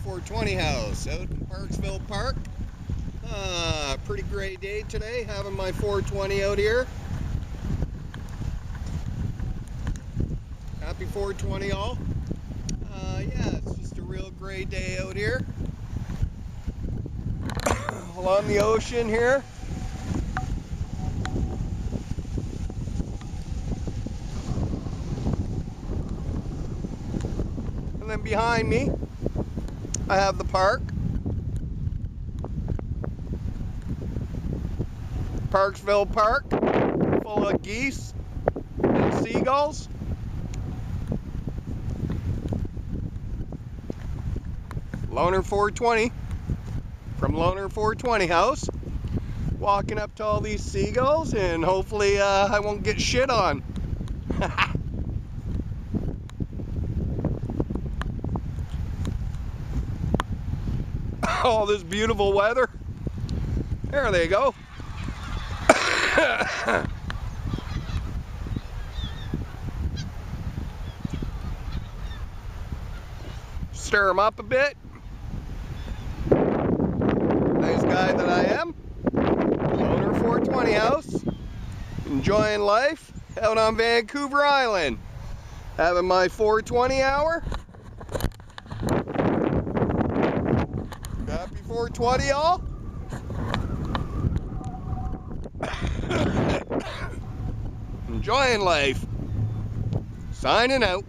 420 house out in Parksville Park. Pretty great day today, having my 420 out here. Happy 420 all. Yeah, it's just a real great day out here. Along the ocean here. And then behind me, I have the park. Parksville Park, full of geese and seagulls. Loner 420 from Loner 420 house. Walking up to all these seagulls, and hopefully I won't get shit on. All this beautiful weather. There they go. Stir them up a bit. Nice guy that I am. Owner 420 house. Enjoying life out on Vancouver Island. Having my 420 hour. Happy 420 all. Enjoying life. Signing out.